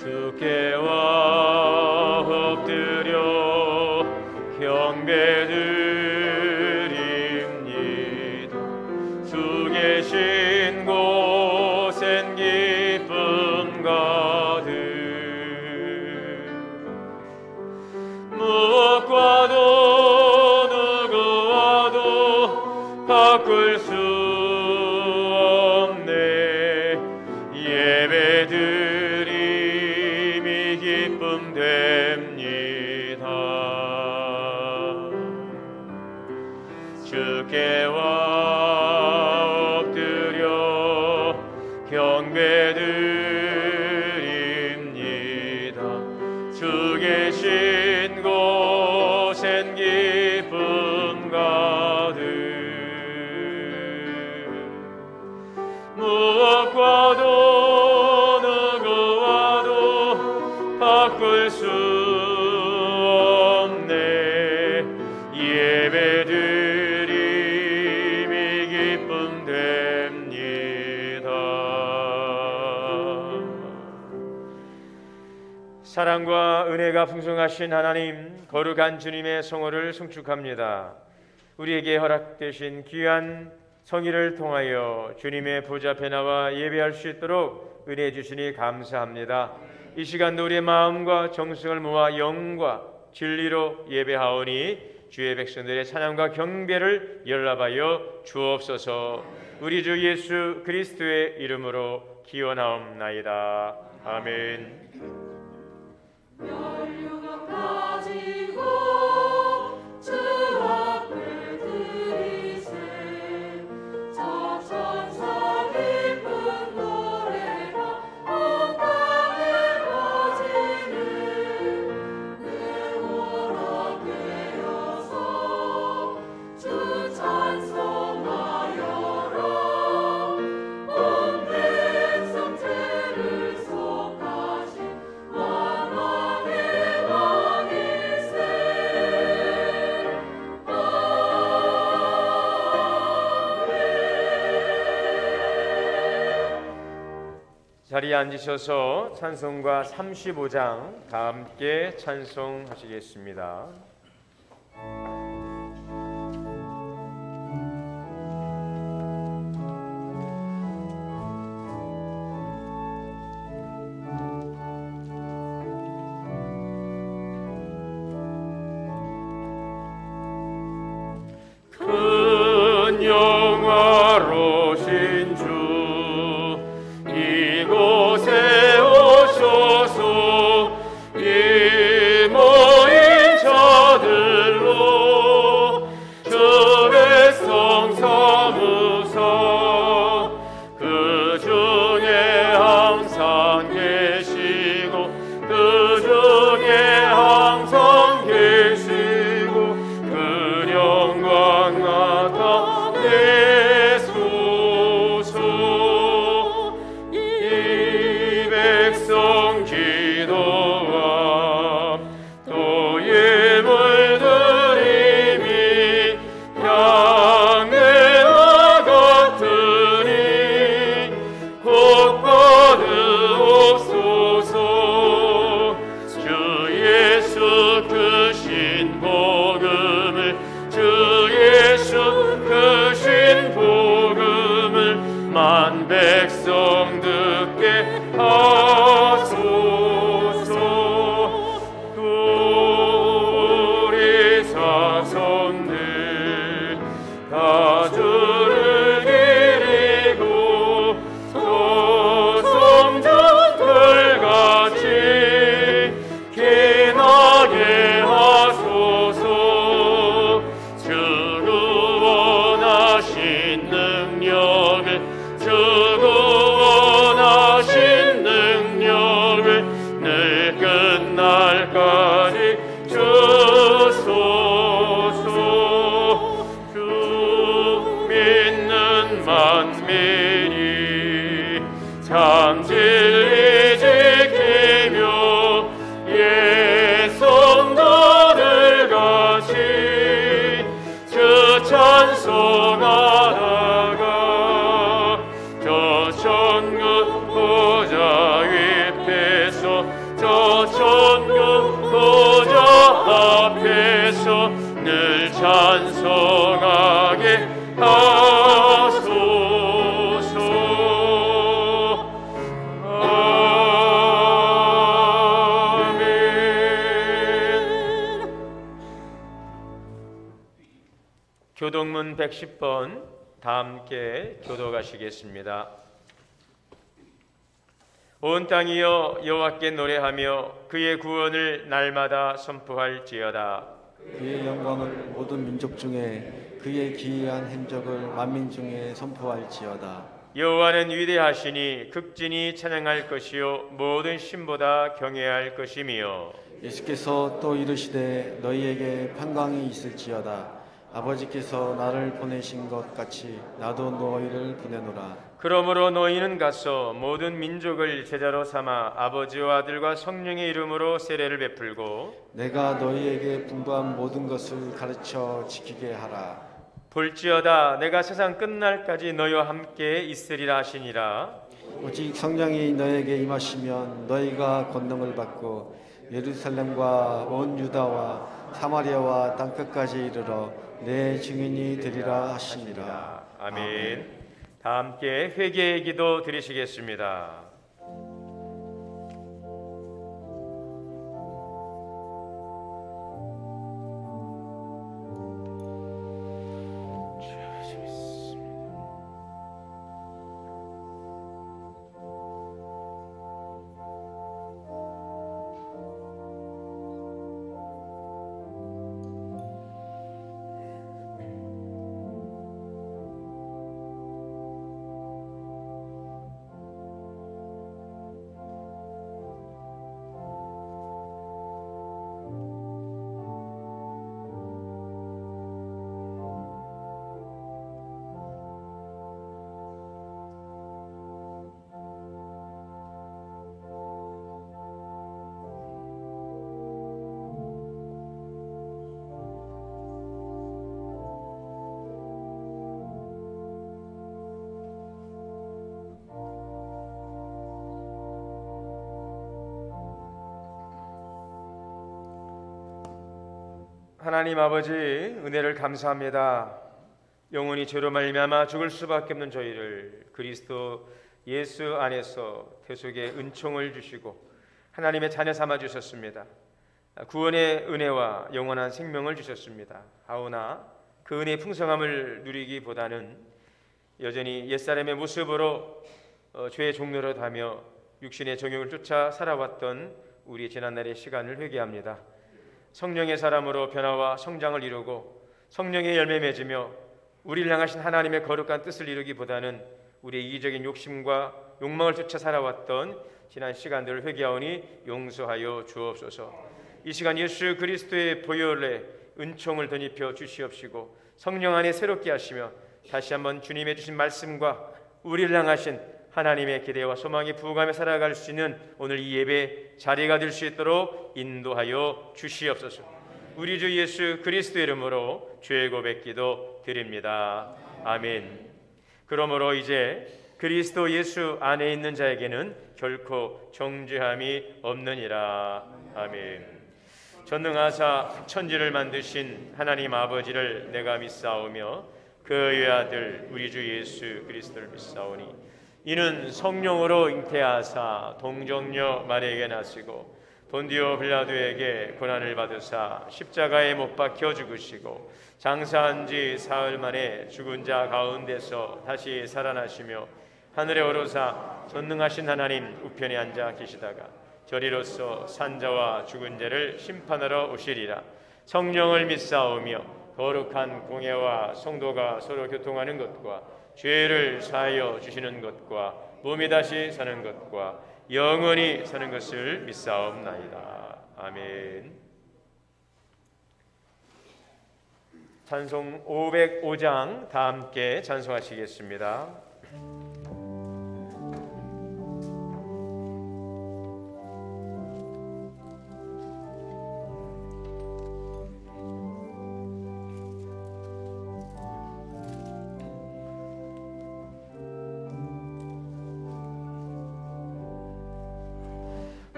주께와 엎드려 경배드립니다. 주 계신 곳엔 기쁨 가득 무엇과도 누구와도 바꿀 수 없네. 예배드림이 기쁨 됩니다. 주께와 엎드려 경배드립니다. 주 계신 곳엔 기쁨 가득 무엇과도 누구와도 바꿀 수 없네. 예배드림이 기쁨 됩니다. 사랑과 은혜가 풍성하신 하나님, 거룩한 주님의 성호를 송축합니다. 우리에게 허락되신 귀한 성의를 통하여 주님의 보좌 앞에 나와 예배할 수 있도록 은혜 주시니 감사합니다. 이 시간도 우리의 마음과 정성을 모아 영과 진리로 예배하오니 주의 백성들의 찬양과 경배를 연락하여 주옵소서. 우리 주 예수 그리스도의 이름으로 기원하옵나이다. 아멘. 연료가 가지고 주 앞을 들이세 저 천사 기쁜 노래가 온 땅에 퍼지는 내 허락되어서 주 찬송하여라. 온 백성 죄를 속하신 만왕의 왕일세. 자리에 앉으셔서 찬송가 35장 다 함께 찬송하시겠습니다. 큰 영화로신 주 이곳에 오셔서 이 모인 자들로 주 백성 삼으사 그 중에 항상 계시고 그 중에 항상 계시고 그 영광 나타내소서. 이 백성 기도와 또 예물드림이 향내와 같으니 곧 받으옵소서. 주 예수 크신 복음을 주 예수 크신 복음을 만 백성 듣게 하소서. 또 우리 자손들 다 주를 기리고 소성전들같이 기나게 하소서. 주 찬송하게 하소서. 아멘. 교동문 110번 다 함께 교도가시겠습니다. 온 땅이여 여호와께 노래하며 그의 구원을 날마다 선포할지어다. 그의 영광을 모든 민족 중에 그의 기이한 행적을 만민 중에 선포할지어다. 여호와는 위대하시니 극진히 찬양할 것이요 모든 신보다 경외할 것이며 예수께서 또 이르시되 너희에게 평강이 있을지어다. 아버지께서 나를 보내신 것 같이 나도 너희를 보내노라. 그러므로 너희는 가서 모든 민족을 제자로 삼아 아버지와 아들과 성령의 이름으로 세례를 베풀고 내가 너희에게 분부한 모든 것을 가르쳐 지키게 하라. 볼지어다 내가 세상 끝날까지 너희와 함께 있으리라 하시니라. 오직 성령이 너희에게 임하시면 너희가 권능을 받고 예루살렘과 온 유다와 사마리아와 땅끝까지 이르러 내 증인이 되리라 하시니라. 아멘. 다 함께 회개의 기도 드리시겠습니다. 하나님 아버지 은혜를 감사합니다. 영원히 죄로 말미암아 죽을 수밖에 없는 저희를 그리스도 예수 안에서 대속의 은총을 주시고 하나님의 자녀 삼아 주셨습니다. 구원의 은혜와 영원한 생명을 주셨습니다. 하오나 그 은혜의 풍성함을 누리기보다는 여전히 옛사람의 모습으로 죄의 종노릇하며 육신의 정욕을 쫓아 살아왔던 우리 지난날의 시간을 회개합니다. 성령의 사람으로 변화와 성장을 이루고 성령의 열매 맺으며 우리를 향하신 하나님의 거룩한 뜻을 이루기보다는 우리의 이기적인 욕심과 욕망을 쫓아 살아왔던 지난 시간들을 회개하오니 용서하여 주옵소서. 이 시간 예수 그리스도의 보혈에 은총을 덧입혀 주시옵시고 성령 안에 새롭게 하시며 다시 한번 주님의 주신 말씀과 우리를 향하신 하나님의 기대와 소망이 부어가며 살아갈 수 있는 오늘 이 예배 자리가 될 수 있도록 인도하여 주시옵소서. 우리 주 예수 그리스도의 이름으로 죄 고백기도 드립니다. 아멘. 그러므로 이제 그리스도 예수 안에 있는 자에게는 결코 정죄함이 없느니라. 아멘. 전능하사 천지를 만드신 하나님 아버지를 내가 믿사오며 그의 아들 우리 주 예수 그리스도를 믿사오니 이는 성령으로 잉태하사 동정녀 마리아에게 나시고 본디오 빌라도에게 고난을 받으사 십자가에 못 박혀 죽으시고 장사한 지 사흘 만에 죽은 자 가운데서 다시 살아나시며 하늘에 오르사 전능하신 하나님 우편에 앉아 계시다가 저리로서 산자와 죽은 자를 심판하러 오시리라. 성령을 믿사오며 거룩한 공예와 성도가 서로 교통하는 것과 죄를 사하여 주시는 것과 몸이 다시 사는 것과 영원히 사는 것을 믿사옵나이다. 아멘. 찬송 505장 다 함께 찬송하시겠습니다.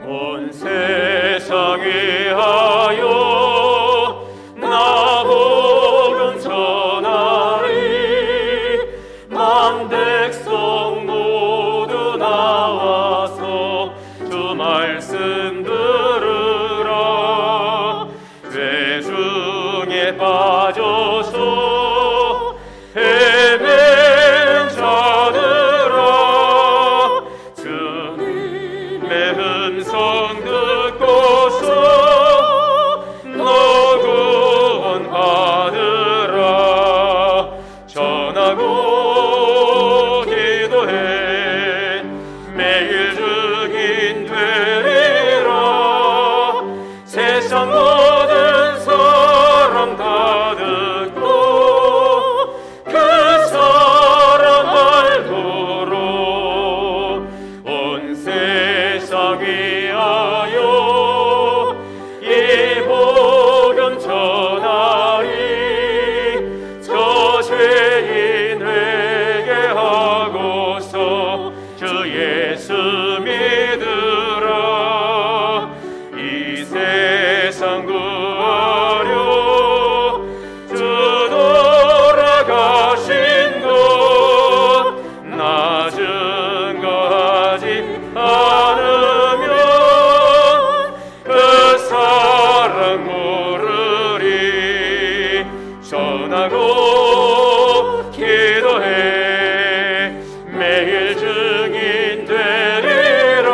온 세상에 하여 나보 찾아서 헤맨 자들아 주님의 음성 듣고서 너 구원받으라. 전하고 기도해 매일 증인 되리라. 세상 모든 사람 다 듣고 그 사람 말도록 온 세상 위하여 이 복음 전하리. 저 죄인 회개하고서 주 예수 믿으라. 이 세상 구하려 주 돌아가신 것 나 증거하지 않으면 그 사랑 모르리. 전하고 기도해 매일 증인 되리라.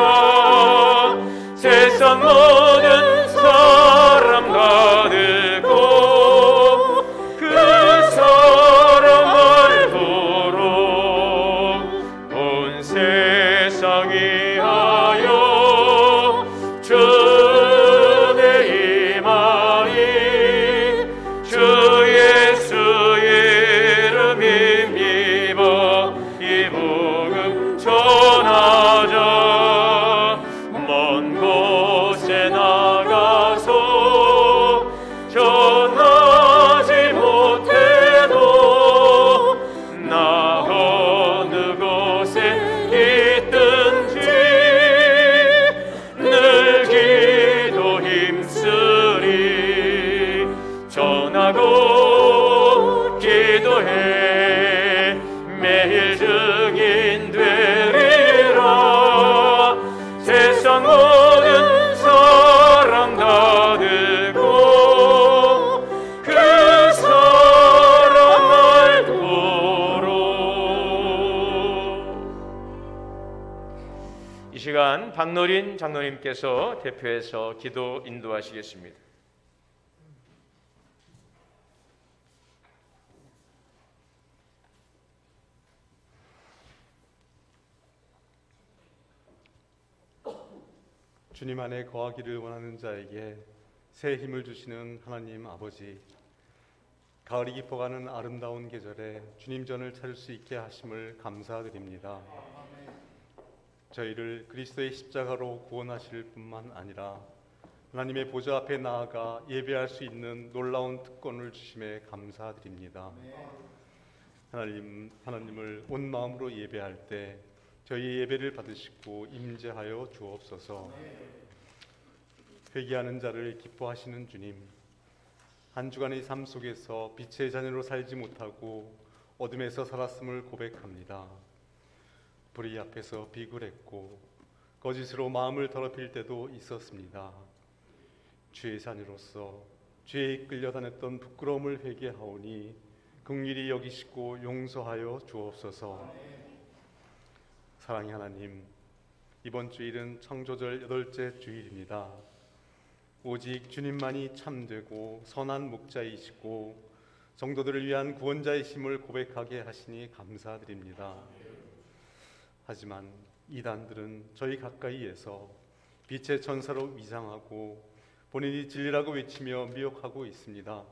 세상 모든 사람 다 듣고 그 사람 알도록 온 세상 위하여 주의 임하니. 주 예수 이름 힘입어 이 복음 전하자. 먼 곳에 나가서 전하지 못해도 나 어느 곳에 있든지 늘 기도 힘쓰리. 전하고 기도해 매일 증인 되리라. 세상 모든 사람 다 듣고 그 사람 알도록. 이 시간 박노린 장로님께서 대표해서 기도 인도하시겠습니다. 주님 안에 거하기를 원하는 자에게 새 힘을 주시는 하나님 아버지, 가을이 깊어가는 아름다운 계절에 주님 전을 찾을 수 있게 하심을 감사드립니다. 저희를 그리스도의 십자가로 구원하실 뿐만 아니라 하나님의 보좌 앞에 나아가 예배할 수 있는 놀라운 특권을 주심에 감사드립니다. 하나님을 온 마음으로 예배할 때 저희 예배를 받으시고 임재하여 주옵소서. 회개하는 자를 기뻐하시는 주님, 한 주간의 삶 속에서 빛의 자녀로 살지 못하고 어둠에서 살았음을 고백합니다. 불의 앞에서 비굴했고 거짓으로 마음을 더럽힐 때도 있었습니다. 주의 자녀로서 죄에 이끌려 다녔던 부끄러움을 회개하오니 긍휼히 여기시고 용서하여 주옵소서. 사랑의 하나님, 이번 주일은 창조절 8째 주일입니다. 오직 주님만이 참되고 선한 목자이시고 성도들을 위한 구원자이심을 고백하게 하시니 감사드립니다. 하지만 이단들은 저희 가까이에서 빛의 천사로 위장하고 본인이 진리라고 외치며 미혹하고 있습니다.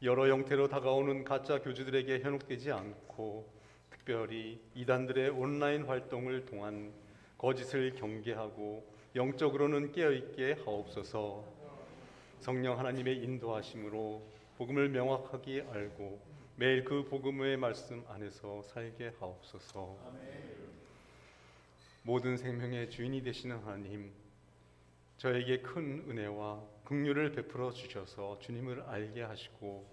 여러 형태로 다가오는 가짜 교주들에게 현혹되지 않고 특별히 이단들의 온라인 활동을 통한 거짓을 경계하고 영적으로는 깨어있게 하옵소서. 성령 하나님의 인도하심으로 복음을 명확하게 알고 매일 그 복음의 말씀 안에서 살게 하옵소서. 모든 생명의 주인이 되시는 하나님, 저에게 큰 은혜와 긍휼을 베풀어 주셔서 주님을 알게 하시고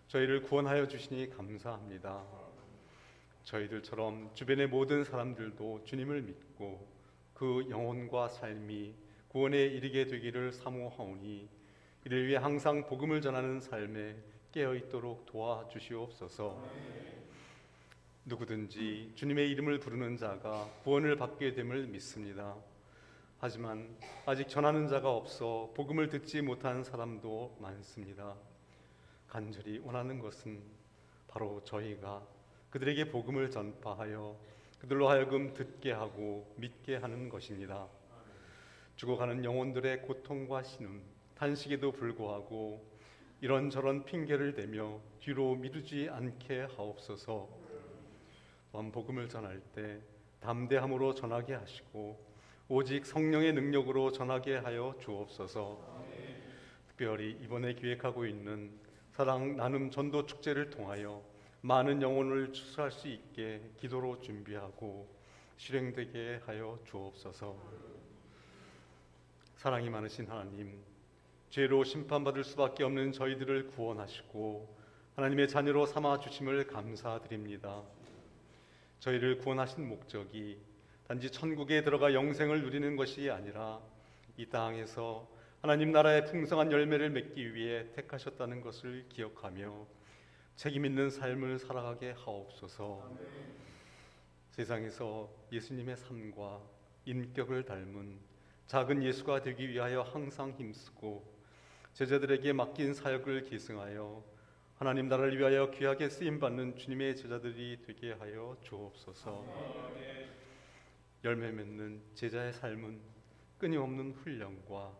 저희를 구원하여 주시니 감사합니다. 저희들처럼 주변의 모든 사람들도 주님을 믿고 그 영혼과 삶이 구원에 이르게 되기를 사모하오니 이를 위해 항상 복음을 전하는 삶에 깨어 있도록 도와주시옵소서. 누구든지 주님의 이름을 부르는 자가 구원을 받게 됨을 믿습니다. 하지만 아직 전하는 자가 없어 복음을 듣지 못한 사람도 많습니다. 간절히 원하는 것은 바로 저희가 그들에게 복음을 전파하여 그들로 하여금 듣게 하고 믿게 하는 것입니다. 죽어가는 영혼들의 고통과 신음, 탄식에도 불구하고 이런저런 핑계를 대며 뒤로 미루지 않게 하옵소서. 또한 복음을 전할 때 담대함으로 전하게 하시고 오직 성령의 능력으로 전하게 하여 주옵소서. 특별히 이번에 기획하고 있는 사랑 나눔 전도 축제를 통하여 많은 영혼을 추수할 수 있게 기도로 준비하고 실행되게 하여 주옵소서. 사랑이 많으신 하나님, 죄로 심판받을 수밖에 없는 저희들을 구원하시고 하나님의 자녀로 삼아 주심을 감사드립니다. 저희를 구원하신 목적이 단지 천국에 들어가 영생을 누리는 것이 아니라 이 땅에서 하나님 나라의 풍성한 열매를 맺기 위해 택하셨다는 것을 기억하며 책임 있는 삶을 살아가게 하옵소서. 세상에서 예수님의 삶과 인격을 닮은 작은 예수가 되기 위하여 항상 힘쓰고 제자들에게 맡긴 사역을 계승하여 하나님 나라를 위하여 귀하게 쓰임받는 주님의 제자들이 되게 하여 주옵소서. 열매 맺는 제자의 삶은 끊임없는 훈련과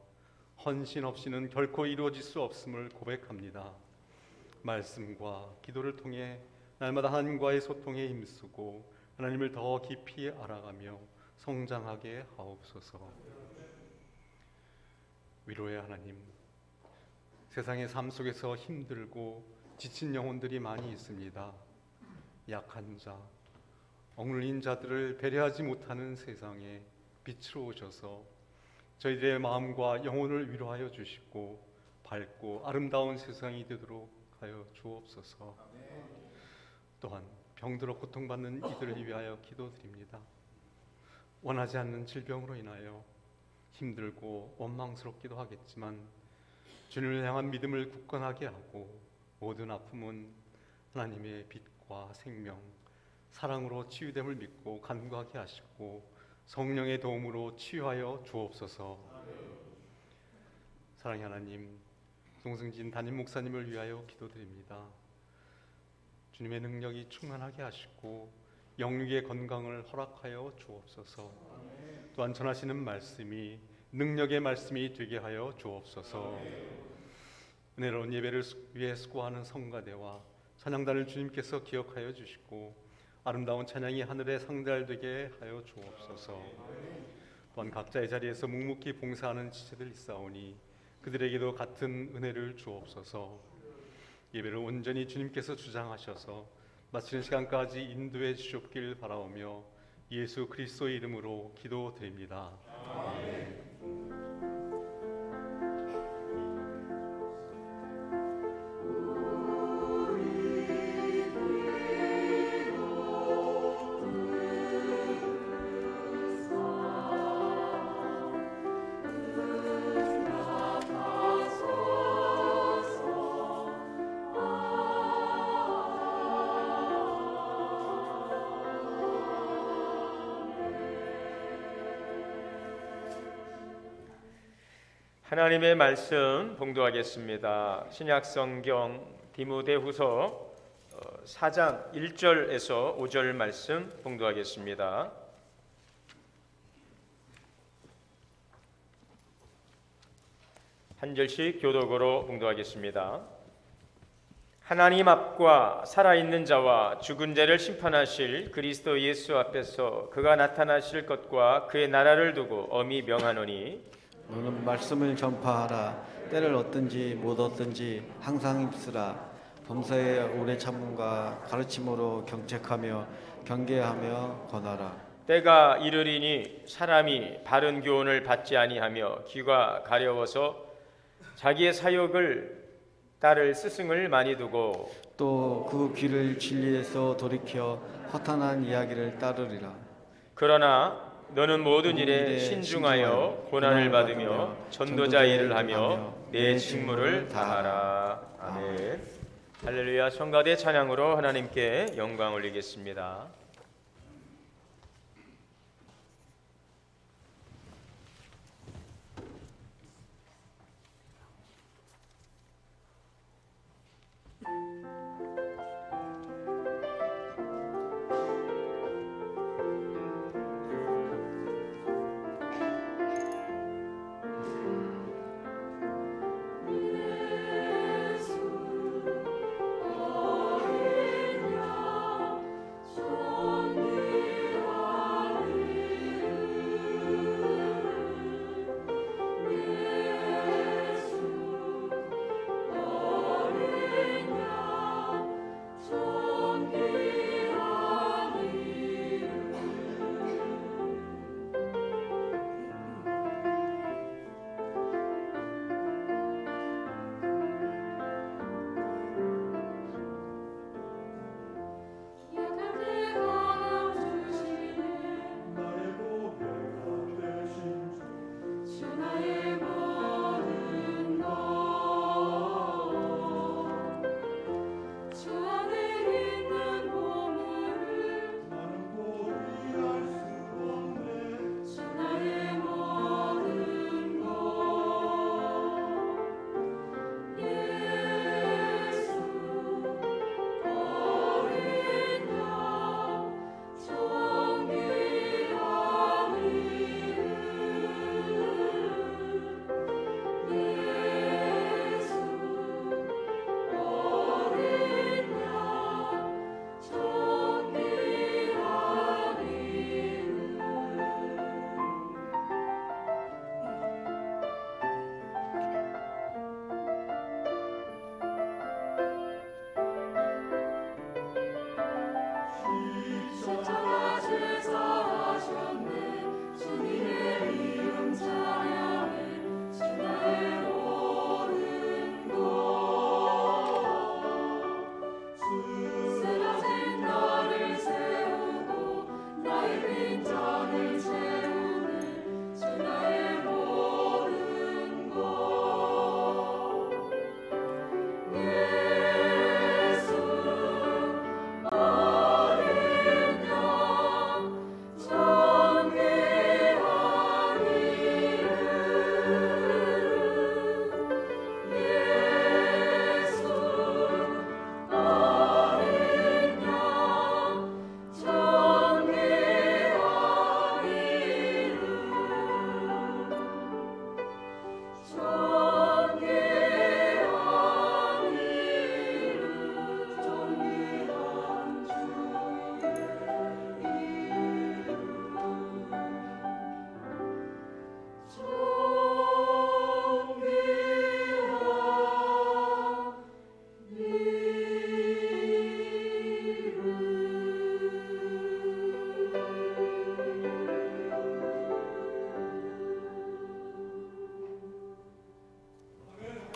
헌신 없이는 결코 이루어질 수 없음을 고백합니다. 말씀과 기도를 통해 날마다 하나님과의 소통에 힘쓰고 하나님을 더 깊이 알아가며 성장하게 하옵소서. 위로의 하나님, 세상의 삶 속에서 힘들고 지친 영혼들이 많이 있습니다. 약한 자, 억눌린 자들을 배려하지 못하는 세상에 빛으로 오셔서 저희들의 마음과 영혼을 위로하여 주시고 밝고 아름다운 세상이 되도록 하여 주옵소서. 또한 병들어 고통받는 이들을 위하여 기도드립니다. 원하지 않는 질병으로 인하여 힘들고 원망스럽기도 하겠지만 주님을 향한 믿음을 굳건하게 하고 모든 아픔은 하나님의 빛과 생명, 사랑으로 치유됨을 믿고 간구하게 하시고 성령의 도움으로 치유하여 주옵소서. 사랑의 하나님, 동승진 담임 목사님을 위하여 기도드립니다. 주님의 능력이 충만하게 하시고 영육의 건강을 허락하여 주옵소서. 또한 전하시는 말씀이 능력의 말씀이 되게 하여 주옵소서. 은혜로운 예배를 위해 수고하는 성가대와 찬양단을 주님께서 기억하여 주시고 아름다운 찬양이 하늘에 상달되게 하여 주옵소서. 또한 각자의 자리에서 묵묵히 봉사하는 지체들 있사오니 그들에게도 같은 은혜를 주옵소서. 예배를 온전히 주님께서 주장하셔서 마치는 시간까지 인도해 주시옵길 바라오며 예수 그리스도의 이름으로 기도드립니다. 아멘. 하나님의 말씀 봉독하겠습니다. 신약성경 디모데후서 4장 1절에서 5절 말씀 봉독하겠습니다. 한 절씩 교독으로 봉독하겠습니다. 하나님 앞과 살아있는 자와 죽은 자를 심판하실 그리스도 예수 앞에서 그가 나타나실 것과 그의 나라를 두고 엄히 명하노니 너는 말씀을 전파하라. 때를 얻든지 못 얻든지 항상 힘쓰라. 범사에 오래 참음과 가르침으로 경책하며 경계하며 권하라. 때가 이르리니 사람이 바른 교훈을 받지 아니하며 귀가 가려워서 자기의 사욕을 따를 스승을 많이 두고 또 그 귀를 진리에서 돌이켜 허탄한 이야기를 따르리라. 그러나 너는 모든 일에 신중하여 고난을 받으며 전도자 일을 하며 내 직무를 다하라. 아멘. 할렐루야. 성가대 찬양으로 하나님께 영광 올리겠습니다.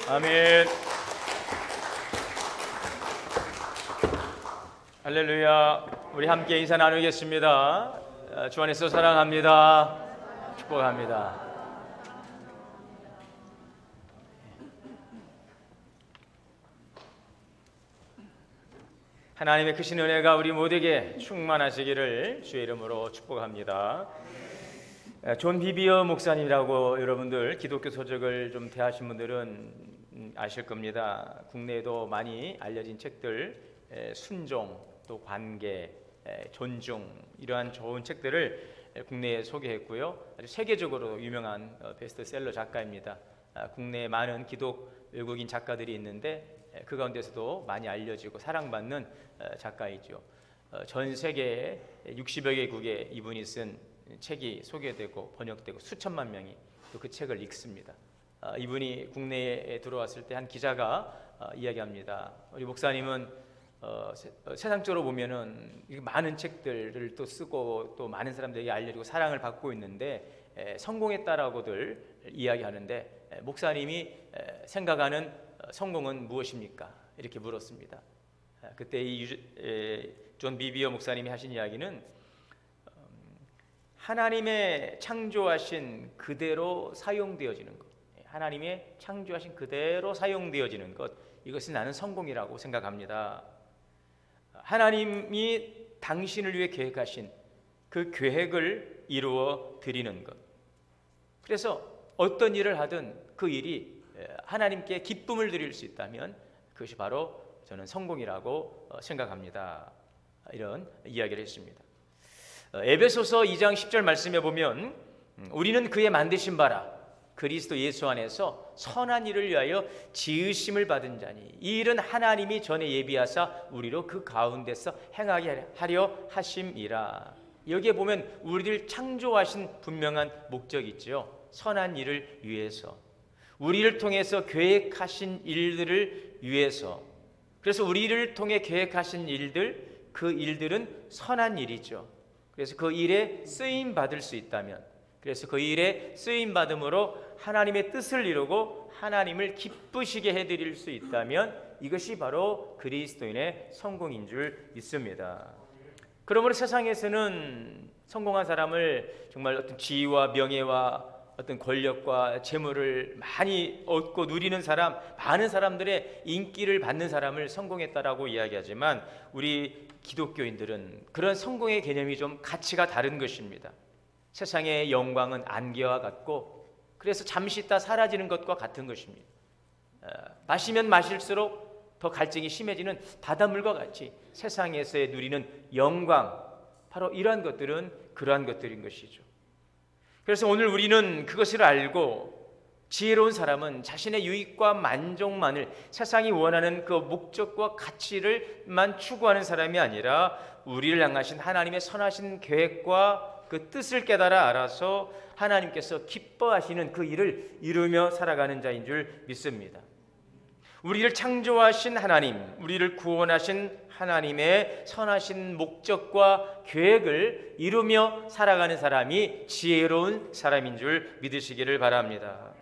아멘. 할렐루야. 우리 함께 인사 나누겠습니다. 주 안에서 사랑합니다. 축복합니다. 하나님의 크신 은혜가 우리 모두에게 충만하시기를 주의 이름으로 축복합니다. 존 비비어 목사님이라고 여러분들 기독교 서적을 좀 대하신 분들은 아실 겁니다. 국내에도 많이 알려진 책들, 순종, 또 관계, 존중, 이러한 좋은 책들을 국내에 소개했고요. 아주 세계적으로 유명한 베스트셀러 작가입니다. 국내에 많은 기독 외국인 작가들이 있는데 그 가운데서도 많이 알려지고 사랑받는 작가이죠. 전 세계 60여 개국에 이분이 쓴 책이 소개되고 번역되고 수천만 명이 또 그 책을 읽습니다. 이분이 국내에 들어왔을 때 한 기자가 이야기합니다. 우리 목사님은 세상적으로 보면은 많은 책들을 또 쓰고 또 많은 사람들에게 알려지고 사랑을 받고 있는데 성공했다라고들 이야기하는데 목사님이 생각하는 성공은 무엇입니까? 이렇게 물었습니다. 그때 존 비비어 목사님이 하신 이야기는 하나님의 창조하신 그대로 사용되어지는 것, 하나님의 창조하신 그대로 사용되어지는 것, 이것이 나는 성공이라고 생각합니다. 하나님이 당신을 위해 계획하신 그 계획을 이루어 드리는 것. 그래서 어떤 일을 하든 그 일이 하나님께 기쁨을 드릴 수 있다면 그것이 바로 저는 성공이라고 생각합니다. 이런 이야기를 했습니다. 에베소서 2장 10절 말씀에 보면 우리는 그의 만드신 바라 그리스도 예수 안에서 선한 일을 위하여 지으심을 받은 자니 이 일은 하나님이 전에 예비하사 우리로 그 가운데서 행하게 하려 하심이라. 여기에 보면 우리를 창조하신 분명한 목적이 있죠. 선한 일을 위해서, 우리를 통해서 계획하신 일들을 위해서. 그래서 우리를 통해 계획하신 일들, 그 일들은 선한 일이죠. 그래서 그 일에 쓰임 받을 수 있다면, 그래서 그 일에 쓰임 받음으로 하나님의 뜻을 이루고 하나님을 기쁘시게 해드릴 수 있다면 이것이 바로 그리스도인의 성공인 줄 믿습니다. 그러므로 세상에서는 성공한 사람을 정말 어떤 지위와 명예와 어떤 권력과 재물을 많이 얻고 누리는 사람, 많은 사람들의 인기를 받는 사람을 성공했다라고 이야기하지만 우리 기독교인들은 그런 성공의 개념이 좀 가치가 다른 것입니다. 세상의 영광은 안개와 같고 그래서 잠시 있다 사라지는 것과 같은 것입니다. 마시면 마실수록 더 갈증이 심해지는 바닷물과 같이 세상에서의 누리는 영광, 바로 이러한 것들은 그러한 것들인 것이죠. 그래서 오늘 우리는 그것을 알고 지혜로운 사람은 자신의 유익과 만족만을, 세상이 원하는 그 목적과 가치를만 추구하는 사람이 아니라 우리를 향하신 하나님의 선하신 계획과 그 뜻을 깨달아 알아서 하나님께서 기뻐하시는 그 일을 이루며 살아가는 자인 줄 믿습니다. 우리를 창조하신 하나님, 우리를 구원하신 하나님의 선하신 목적과 계획을 이루며 살아가는 사람이 지혜로운 사람인 줄 믿으시기를 바랍니다.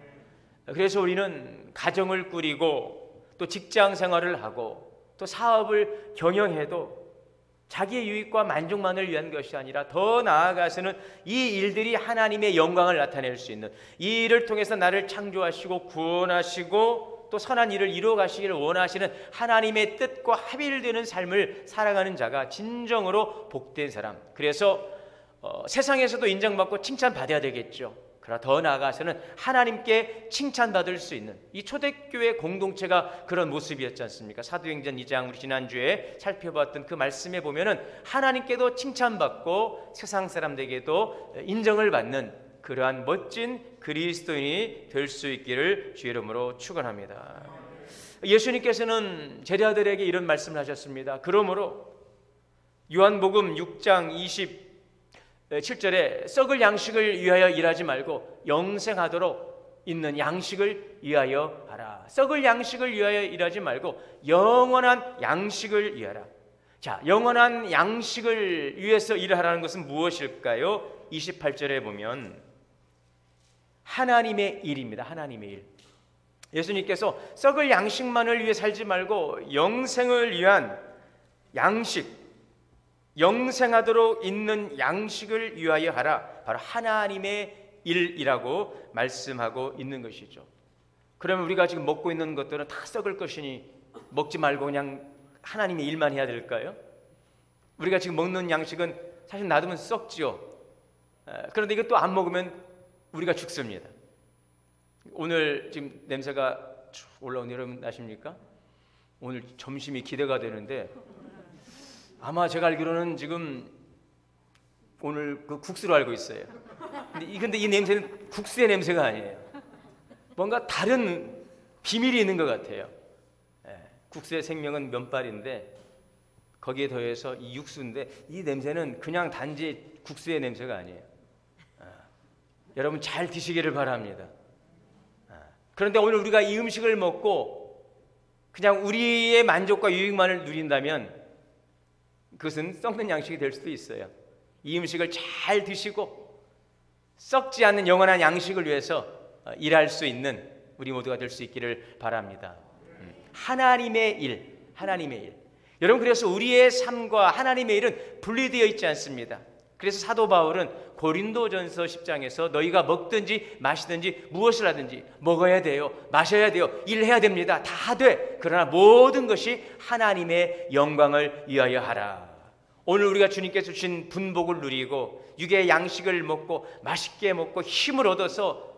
그래서 우리는 가정을 꾸리고 또 직장 생활을 하고 또 사업을 경영해도 자기의 유익과 만족만을 위한 것이 아니라 더 나아가서는 이 일들이 하나님의 영광을 나타낼 수 있는, 이 일을 통해서 나를 창조하시고 구원하시고 또 선한 일을 이루어 가시기를 원하시는 하나님의 뜻과 합일되는 삶을 살아가는 자가 진정으로 복된 사람. 그래서 세상에서도 인정받고 칭찬받아야 되겠죠. 그러나 더 나아가서는 하나님께 칭찬받을 수 있는 이 초대교회 공동체가 그런 모습이었지 않습니까? 사도행전 2장 우리 지난주에 살펴봤던 그 말씀에 보면은 하나님께도 칭찬받고 세상 사람들에게도 인정을 받는 그러한 멋진 그리스도인이 될 수 있기를 주의 이름으로 축원합니다. 예수님께서는 제자들에게 이런 말씀을 하셨습니다. 그러므로 요한복음 6장 27절에 썩을 양식을 위하여 일하지 말고 영생하도록 있는 양식을 위하여 하라. 썩을 양식을 위하여 일하지 말고 영원한 양식을 위하라. 자, 영원한 양식을 위해서 일하라는 것은 무엇일까요? 28절에 보면 하나님의 일입니다. 하나님의 일. 예수님께서 썩을 양식만을 위해 살지 말고 영생을 위한 양식, 영생하도록 있는 양식을 위하여 하라. 바로 하나님의 일이라고 말씀하고 있는 것이죠. 그러면 우리가 지금 먹고 있는 것들은 다 썩을 것이니 먹지 말고 그냥 하나님의 일만 해야 될까요? 우리가 지금 먹는 양식은 사실 놔두면 썩지요. 그런데 이것도 안 먹으면 우리가 죽습니다. 오늘 지금 냄새가 올라오는 여러분 아십니까? 오늘 점심이 기대가 되는데 아마 제가 알기로는 지금 오늘 그 국수로 알고 있어요. 근데 이 냄새는 국수의 냄새가 아니에요. 뭔가 다른 비밀이 있는 것 같아요. 국수의 생명은 면발인데 거기에 더해서 이 육수인데 이 냄새는 그냥 단지 국수의 냄새가 아니에요. 여러분 잘 드시기를 바랍니다. 그런데 오늘 우리가 이 음식을 먹고 그냥 우리의 만족과 유익만을 누린다면 그것은 썩는 양식이 될 수도 있어요. 이 음식을 잘 드시고 썩지 않는 영원한 양식을 위해서 일할 수 있는 우리 모두가 될 수 있기를 바랍니다. 하나님의 일, 하나님의 일. 여러분 그래서 우리의 삶과 하나님의 일은 분리되어 있지 않습니다. 그래서 사도 바울은 고린도전서 10장에서 너희가 먹든지 마시든지 무엇을 하든지 먹어야 돼요, 마셔야 돼요, 일해야 됩니다. 다 돼. 그러나 모든 것이 하나님의 영광을 위하여 하라. 오늘 우리가 주님께서 주신 분복을 누리고 육의 양식을 먹고 맛있게 먹고 힘을 얻어서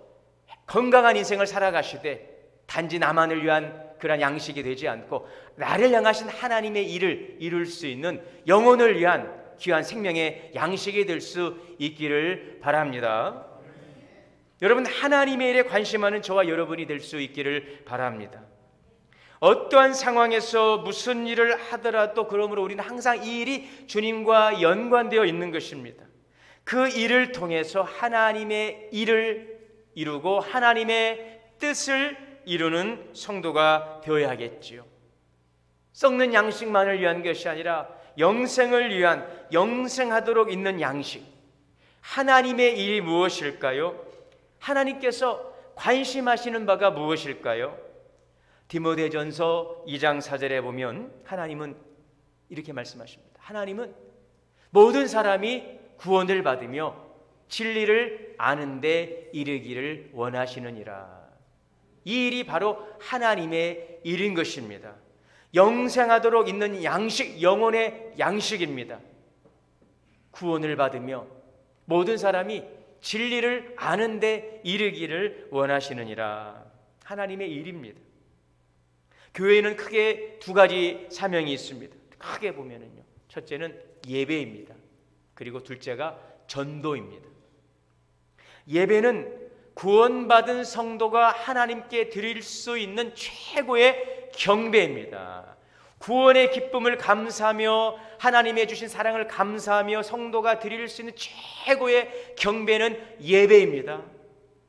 건강한 인생을 살아가시되 단지 나만을 위한 그런 양식이 되지 않고 나를 향하신 하나님의 일을 이룰 수 있는 영혼을 위한 귀한 생명의 양식이 될 수 있기를 바랍니다. 여러분, 하나님의 일에 관심하는 저와 여러분이 될 수 있기를 바랍니다. 어떠한 상황에서 무슨 일을 하더라도 그러므로 우리는 항상 이 일이 주님과 연관되어 있는 것입니다. 그 일을 통해서 하나님의 일을 이루고 하나님의 뜻을 이루는 성도가 되어야겠지요. 썩는 양식만을 위한 것이 아니라 영생을 위한, 영생하도록 있는 양식. 하나님의 일이 무엇일까요? 하나님께서 관심하시는 바가 무엇일까요? 디모데전서 2장 4절에 보면 하나님은 이렇게 말씀하십니다. 하나님은 모든 사람이 구원을 받으며 진리를 아는 데 이르기를 원하시느니라. 이 일이 바로 하나님의 일인 것입니다. 영생하도록 있는 양식, 영혼의 양식입니다. 구원을 받으며 모든 사람이 진리를 아는 데 이르기를 원하시느니라. 하나님의 일입니다. 교회에는 크게 두 가지 사명이 있습니다. 크게 보면은요, 첫째는 예배입니다. 그리고 둘째가 전도입니다. 예배는 구원받은 성도가 하나님께 드릴 수 있는 최고의 경배입니다. 구원의 기쁨을 감사하며 하나님의 주신 사랑을 감사하며 성도가 드릴 수 있는 최고의 경배는 예배입니다.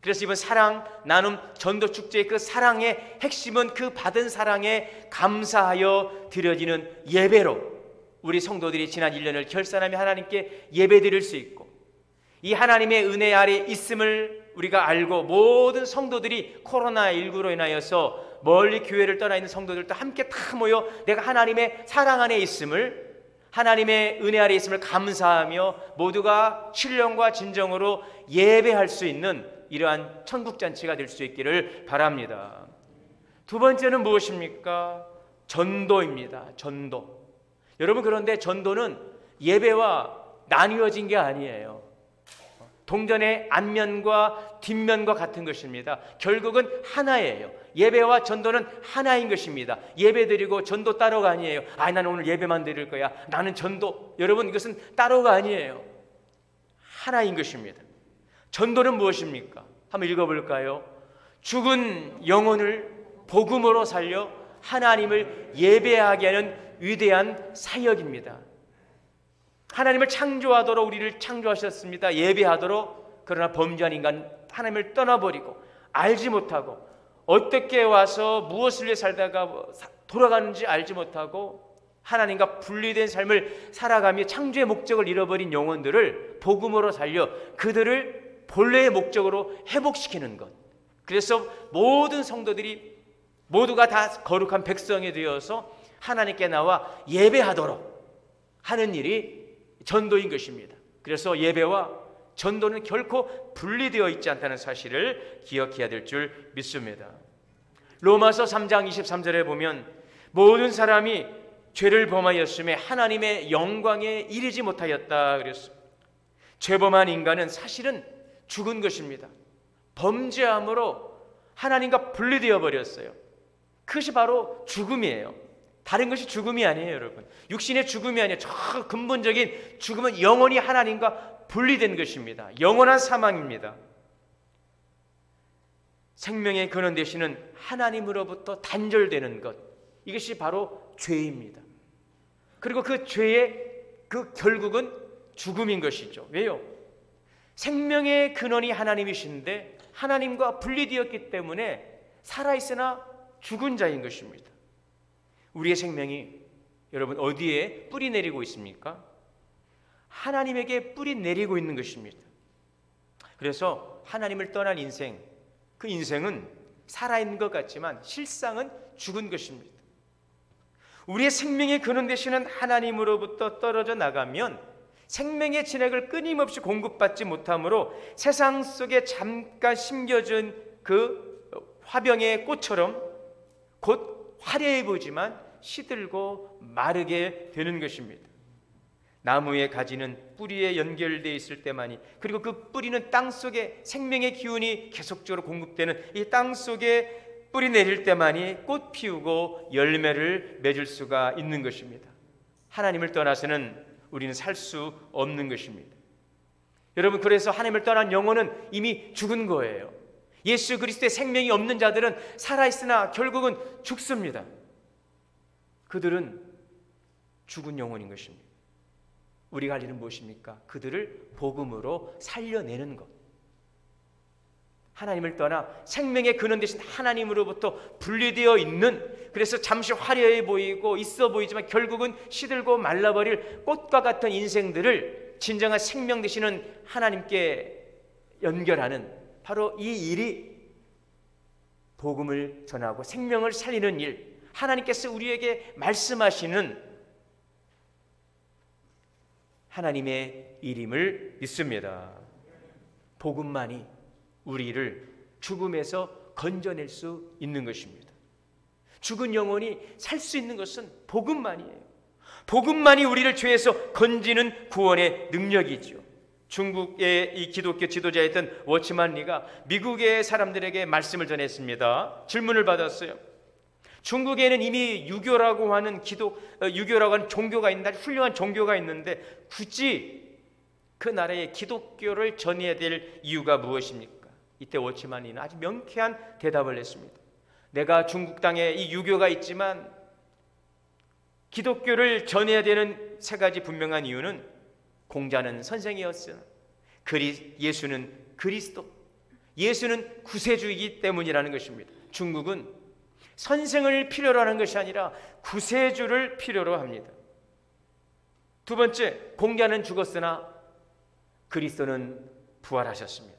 그래서 이번 사랑 나눔 전도 축제의 그 사랑의 핵심은 그 받은 사랑에 감사하여 드려지는 예배로 우리 성도들이 지난 1년을 결산하며 하나님께 예배 드릴 수 있고, 이 하나님의 은혜 아래 있음을 우리가 알고 모든 성도들이 코로나19로 인하여서 멀리 교회를 떠나 있는 성도들도 함께 다 모여 내가 하나님의 사랑 안에 있음을, 하나님의 은혜 아래 있음을 감사하며 모두가 신령과 진정으로 예배할 수 있는 이러한 천국잔치가 될 수 있기를 바랍니다. 두 번째는 무엇입니까? 전도입니다. 전도. 여러분, 그런데 전도는 예배와 나뉘어진 게 아니에요. 동전의 앞면과 뒷면과 같은 것입니다. 결국은 하나예요. 예배와 전도는 하나인 것입니다. 예배 드리고 전도 따로가 아니에요. 나는 오늘 예배만 드릴 거야, 나는 전도. 여러분, 이것은 따로가 아니에요. 하나인 것입니다. 전도는 무엇입니까? 한번 읽어볼까요? 죽은 영혼을 복음으로 살려 하나님을 예배하게 하는 위대한 사역입니다. 하나님을 창조하도록 우리를 창조하셨습니다. 예배하도록. 그러나 범죄한 인간 하나님을 떠나버리고 알지 못하고 어떻게 와서 무엇을 위해 살다가 돌아가는지 알지 못하고 하나님과 분리된 삶을 살아가며 창조의 목적을 잃어버린 영혼들을 복음으로 살려 그들을 본래의 목적으로 회복시키는 것. 그래서 모든 성도들이 모두가 다 거룩한 백성이 되어서 하나님께 나와 예배하도록 하는 일이 전도인 것입니다. 그래서 예배와 전도는 결코 분리되어 있지 않다는 사실을 기억해야 될 줄 믿습니다. 로마서 3장 23절에 보면 모든 사람이 죄를 범하였음에 하나님의 영광에 이르지 못하였다 그랬습니다. 죄범한 인간은 사실은 죽은 것입니다. 범죄함으로 하나님과 분리되어 버렸어요. 그것이 바로 죽음이에요. 다른 것이 죽음이 아니에요, 여러분. 육신의 죽음이 아니에요. 저 근본적인 죽음은 영원히 하나님과 분리된 것입니다. 영원한 사망입니다. 생명의 근원 되시는 하나님으로부터 단절되는 것, 이것이 바로 죄입니다. 그리고 그 죄의 그 결국은 죽음인 것이죠. 왜요? 생명의 근원이 하나님이신데 하나님과 분리되었기 때문에 살아있으나 죽은 자인 것입니다. 우리의 생명이 여러분 어디에 뿌리 내리고 있습니까? 하나님에게 뿌리 내리고 있는 것입니다. 그래서 하나님을 떠난 인생, 그 인생은 살아있는 것 같지만 실상은 죽은 것입니다. 우리의 생명의 근원 되시는 하나님으로부터 떨어져 나가면 생명의 진액을 끊임없이 공급받지 못하므로 세상 속에 잠깐 심겨진 그 화병의 꽃처럼 곧 화려해 보이지만 시들고 마르게 되는 것입니다. 나무의 가지는 뿌리에 연결되어 있을 때만이, 그리고 그 뿌리는 땅 속에 생명의 기운이 계속적으로 공급되는 이 땅 속에 뿌리 내릴 때만이 꽃 피우고 열매를 맺을 수가 있는 것입니다. 하나님을 떠나서는 우리는 살 수 없는 것입니다. 여러분, 그래서 하나님을 떠난 영혼은 이미 죽은 거예요. 예수 그리스도의 생명이 없는 자들은 살아있으나 결국은 죽습니다. 그들은 죽은 영혼인 것입니다. 우리가 할 일은 무엇입니까? 그들을 복음으로 살려내는 것. 하나님을 떠나 생명의 근원 되신 하나님으로부터 분리되어 있는, 그래서 잠시 화려해 보이고 있어 보이지만 결국은 시들고 말라버릴 꽃과 같은 인생들을 진정한 생명 되시는 하나님께 연결하는 바로 이 일이 복음을 전하고 생명을 살리는 일, 하나님께서 우리에게 말씀하시는 하나님의 일임을 믿습니다. 복음만이 우리를 죽음에서 건져낼 수 있는 것입니다. 죽은 영혼이 살 수 있는 것은 복음만이에요. 복음만이 우리를 죄에서 건지는 구원의 능력이죠. 중국의 이 기독교 지도자였던 워치만 리가 미국의 사람들에게 말씀을 전했습니다. 질문을 받았어요. 중국에는 이미 유교라고 하는 유교라고 하는 종교가 있는데, 훌륭한 종교가 있는데 굳이 그 나라에 기독교를 전해야 될 이유가 무엇입니까? 이때 워치만리는 아주 명쾌한 대답을 했습니다. 내가 중국 땅에 이 유교가 있지만 기독교를 전해야 되는 세 가지 분명한 이유는, 공자는 선생이었으나 예수는 그리스도, 예수는 구세주이기 때문이라는 것입니다. 중국은 선생을 필요로 하는 것이 아니라 구세주를 필요로 합니다. 두 번째, 공자는 죽었으나 그리스도는 부활하셨습니다.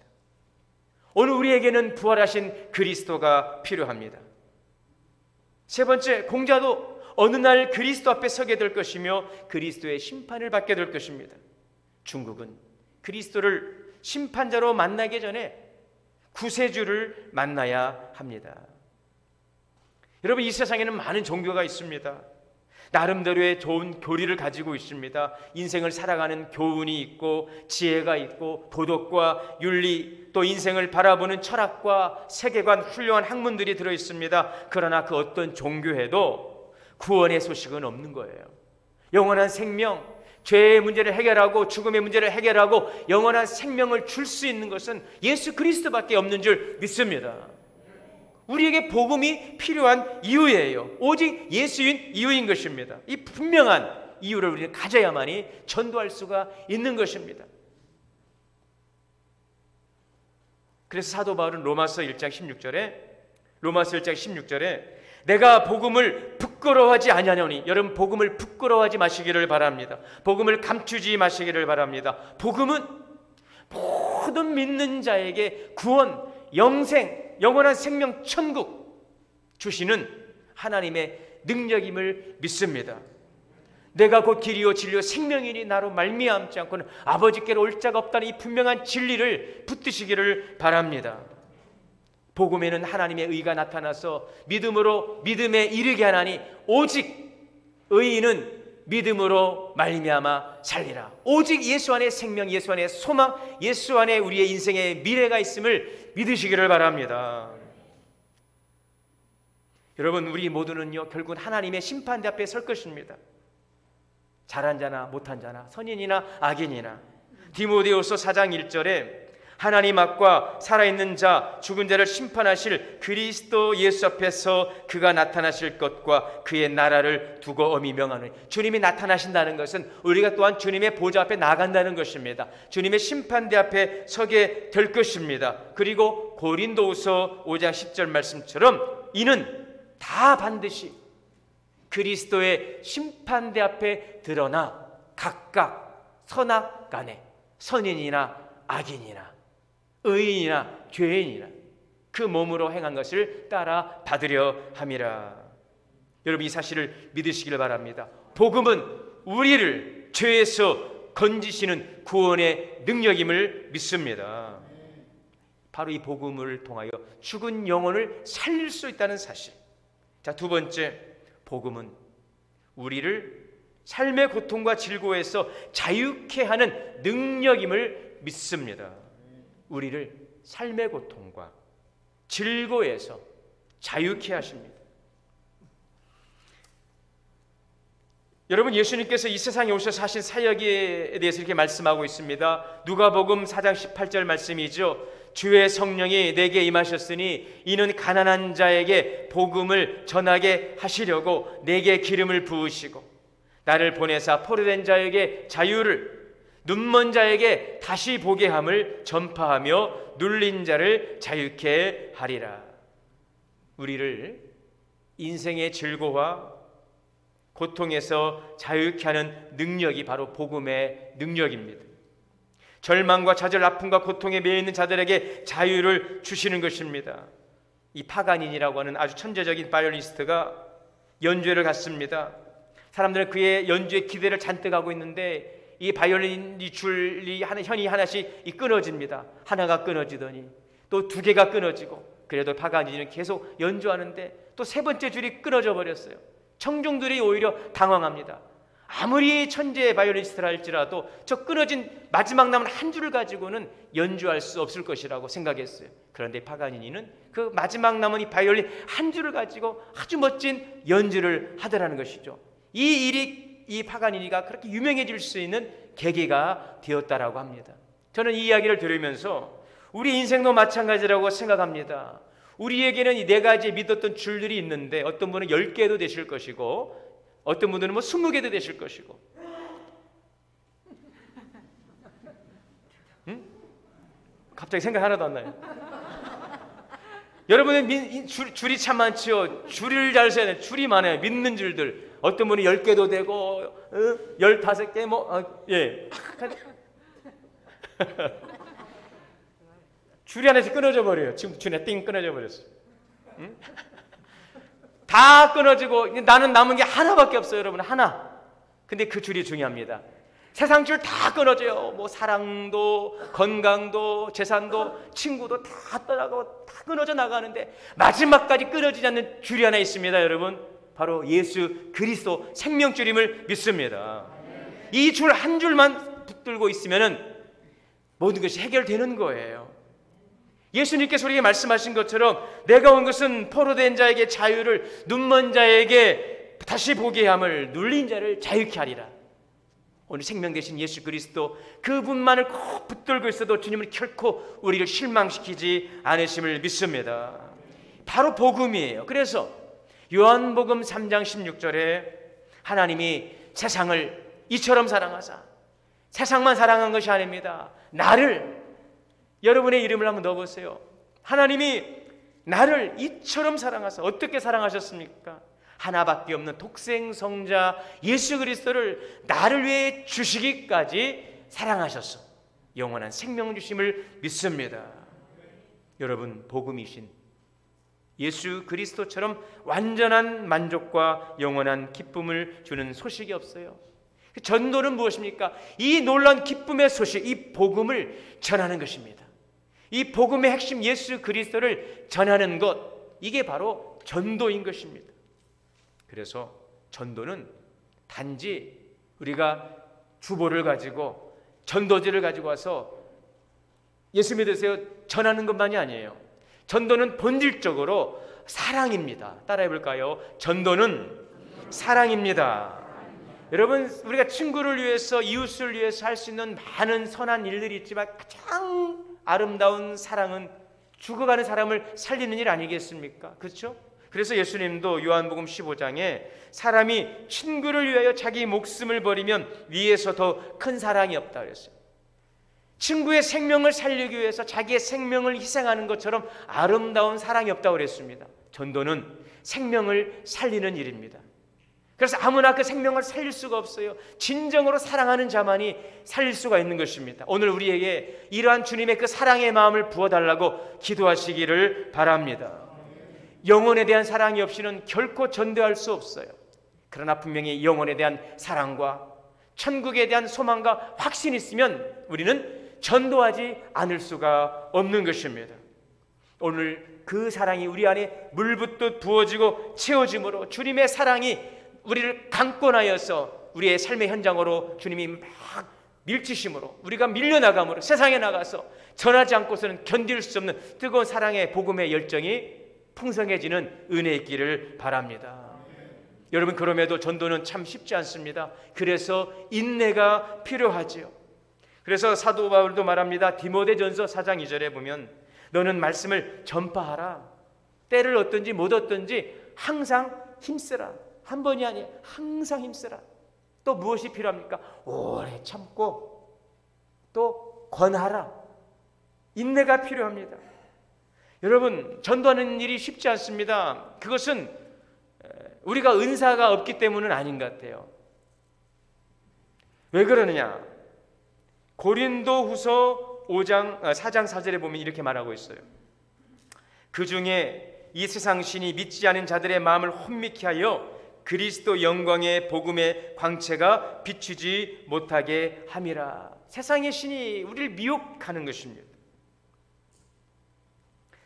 오늘 우리에게는 부활하신 그리스도가 필요합니다. 세 번째, 공자도 어느 날 그리스도 앞에 서게 될 것이며 그리스도의 심판을 받게 될 것입니다. 중국은 그리스도를 심판자로 만나기 전에 구세주를 만나야 합니다. 여러분, 이 세상에는 많은 종교가 있습니다. 나름대로의 좋은 교리를 가지고 있습니다. 인생을 살아가는 교훈이 있고 지혜가 있고 도덕과 윤리, 또 인생을 바라보는 철학과 세계관, 훌륭한 학문들이 들어있습니다. 그러나 그 어떤 종교에도 구원의 소식은 없는 거예요. 영원한 생명, 죄의 문제를 해결하고 죽음의 문제를 해결하고 영원한 생명을 줄 수 있는 것은 예수 그리스도밖에 없는 줄 믿습니다. 우리에게 복음이 필요한 이유예요. 오직 예수인 이유인 것입니다. 이 분명한 이유를 우리는 가져야만이 전도할 수가 있는 것입니다. 그래서 사도 바울은 로마서 1장 16절에 내가 복음을 부끄러워하지 아니하노니, 여러분, 복음을 부끄러워하지 마시기를 바랍니다. 복음을 감추지 마시기를 바랍니다. 복음은 모든 믿는 자에게 구원, 영생, 영원한 생명, 천국 주시는 하나님의 능력임을 믿습니다. 내가 곧 길이요 진리요 생명이니 나로 말미암지 않고는 아버지께로 올 자가 없다는 이 분명한 진리를 붙드시기를 바랍니다. 복음에는 하나님의 의가 나타나서 믿음으로 믿음에 이르게 하나니, 오직 의인은 믿음으로 말미암아 살리라. 오직 예수 안에 생명, 예수 안에 소망, 예수 안에 우리의 인생의 미래가 있음을 믿으시기를 바랍니다. 여러분, 우리 모두는요 결국은 하나님의 심판대 앞에 설 것입니다. 잘한 자나 못한 자나, 선인이나 악인이나. 디모데후서 4장 1절에 하나님 앞과 살아있는 자, 죽은 자를 심판하실 그리스도 예수 앞에서 그가 나타나실 것과 그의 나라를 두고 엄히 명하노니, 주님이 나타나신다는 것은 우리가 또한 주님의 보좌 앞에 나간다는 것입니다. 주님의 심판대 앞에 서게 될 것입니다. 그리고 고린도후서 5장 10절 말씀처럼 이는 다 반드시 그리스도의 심판대 앞에 드러나 각각 선악간에, 선인이나 악인이나 의인이나 죄인이나 그 몸으로 행한 것을 따라 받으려 함이라. 여러분, 이 사실을 믿으시기를 바랍니다. 복음은 우리를 죄에서 건지시는 구원의 능력임을 믿습니다. 바로 이 복음을 통하여 죽은 영혼을 살릴 수 있다는 사실. 자, 두 번째, 복음은 우리를 삶의 고통과 질고에서 자유케 하는 능력임을 믿습니다. 우리를 삶의 고통과 질고에서 자유케 하십니다. 여러분, 예수님께서 이 세상에 오셔서 하신 사역에 대해서 이렇게 말씀하고 있습니다. 누가복음 4장 18절 말씀이죠. 주의 성령이 내게 임하셨으니 이는 가난한 자에게 복음을 전하게 하시려고 내게 기름을 부으시고 나를 보내사 포로된 자에게 자유를, 눈먼 자에게 다시 보게 함을 전파하며 눌린 자를 자유케 하리라. 우리를 인생의 질고와 고통에서 자유케 하는 능력이 바로 복음의 능력입니다. 절망과 좌절, 아픔과 고통에 매여 있는 자들에게 자유를 주시는 것입니다. 이 파가닌이라고 하는 아주 천재적인 바이올리니스트가 연주회를 갔습니다. 사람들은 그의 연주에 기대를 잔뜩 하고 있는데 이 바이올린 줄이 현이 하나씩 끊어집니다. 하나가 끊어지더니 또 두 개가 끊어지고, 그래도 파가닌은 계속 연주하는데 또 세 번째 줄이 끊어져 버렸어요. 청중들이 오히려 당황합니다. 아무리 천재 바이올리니스트라 할지라도 저 끊어진 마지막 남은 한 줄을 가지고는 연주할 수 없을 것이라고 생각했어요. 그런데 파가니니는 그 마지막 남은 이 바이올린 한 줄을 가지고 아주 멋진 연주를 하더라는 것이죠. 이 일이 이 파가니니가 그렇게 유명해질 수 있는 계기가 되었다라고 합니다. 저는 이 이야기를 들으면서 우리 인생도 마찬가지라고 생각합니다. 우리에게는 이 네 가지 믿었던 줄들이 있는데 어떤 분은 10개도 되실 것이고 어떤 분들은 20개도 되실 것이고, 갑자기 생각 하나도 안 나요. 여러분의 줄이 참 많지요. 줄을 잘 서야 돼요. 줄이 많아요. 믿는 줄들. 어떤 분은 10개도 되고 15개 예. 줄이 하나씩 끊어져 버려요. 지금 줄에 띵 끊어져 버렸어요. 다 끊어지고 나는 남은 게 하나밖에 없어요. 여러분, 하나. 근데 그 줄이 중요합니다. 세상 줄 다 끊어져요. 뭐 사랑도, 건강도, 재산도, 친구도 다 떠나고 다 끊어져 나가는데 마지막까지 끊어지지 않는 줄이 하나 있습니다. 여러분, 바로 예수 그리스도 생명줄임을 믿습니다. 이 줄 한 줄만 붙들고 있으면은 모든 것이 해결되는 거예요. 예수님께서 우리에게 말씀하신 것처럼 내가 온 것은 포로된 자에게 자유를, 눈먼 자에게 다시 보게 함을, 눌린 자를 자유케 하리라. 오늘 생명 되신 예수 그리스도, 그분만을 꼭 붙들고 있어도 주님은 결코 우리를 실망시키지 않으심을 믿습니다. 바로 복음이에요. 그래서 요한복음 3장 16절에 하나님이 세상을 이처럼 사랑하사, 세상만 사랑한 것이 아닙니다. 나를, 여러분의 이름을 한번 넣어보세요. 하나님이 나를 이처럼 사랑하사, 어떻게 사랑하셨습니까? 하나밖에 없는 독생성자 예수 그리스도를 나를 위해 주시기까지 사랑하셨어. 영원한 생명 주심을 믿습니다. 여러분, 복음이신 예수 그리스도처럼 완전한 만족과 영원한 기쁨을 주는 소식이 없어요. 전도는 무엇입니까? 이 놀라운 기쁨의 소식, 이 복음을 전하는 것입니다. 이 복음의 핵심 예수 그리스도를 전하는 것, 이게 바로 전도인 것입니다. 그래서 전도는 단지 우리가 주보를 가지고 전도지를 가지고 와서 예수 믿으세요 전하는 것만이 아니에요. 전도는 본질적으로 사랑입니다. 따라해 볼까요? 전도는 사랑입니다. 여러분, 우리가 친구를 위해서, 이웃을 위해서 할 수 있는 많은 선한 일들이 있지만 가장 아름다운 사랑은 죽어가는 사람을 살리는 일 아니겠습니까? 그렇죠? 그래서 예수님도 요한복음 15장에 사람이 친구를 위하여 자기 목숨을 버리면 위에서 더 큰 사랑이 없다 그랬어요. 친구의 생명을 살리기 위해서 자기의 생명을 희생하는 것처럼 아름다운 사랑이 없다고 그랬습니다. 전도는 생명을 살리는 일입니다. 그래서 아무나 그 생명을 살릴 수가 없어요. 진정으로 사랑하는 자만이 살릴 수가 있는 것입니다. 오늘 우리에게 이러한 주님의 그 사랑의 마음을 부어달라고 기도하시기를 바랍니다. 영혼에 대한 사랑이 없이는 결코 전도할 수 없어요. 그러나 분명히 영혼에 대한 사랑과 천국에 대한 소망과 확신이 있으면 우리는 전도하지 않을 수가 없는 것입니다. 오늘 그 사랑이 우리 안에 물붓듯 부어지고 채워짐으로 주님의 사랑이 우리를 강권하여서 우리의 삶의 현장으로 주님이 막 밀치심으로 우리가 밀려나감으로 세상에 나가서 전하지 않고서는 견딜 수 없는 뜨거운 사랑의 복음의 열정이 풍성해지는 은혜 있기를 바랍니다. 여러분, 그럼에도 전도는 참 쉽지 않습니다. 그래서 인내가 필요하지요. 그래서 사도 바울도 말합니다. 디모데전서 4장 2절에 보면 너는 말씀을 전파하라. 때를 얻든지 못 얻든지 항상 힘쓰라. 한 번이 아니라 항상 힘쓰라. 또 무엇이 필요합니까? 오래 참고 또 권하라. 인내가 필요합니다. 여러분, 전도하는 일이 쉽지 않습니다. 그것은 우리가 은사가 없기 때문은 아닌 것 같아요. 왜 그러느냐? 고린도후서 4장 4절에 보면 이렇게 말하고 있어요. 그 중에 이 세상 신이 믿지 않은 자들의 마음을 혼미케 하여 그리스도 영광의 복음의 광채가 비추지 못하게 함이라. 세상의 신이 우리를 미혹하는 것입니다.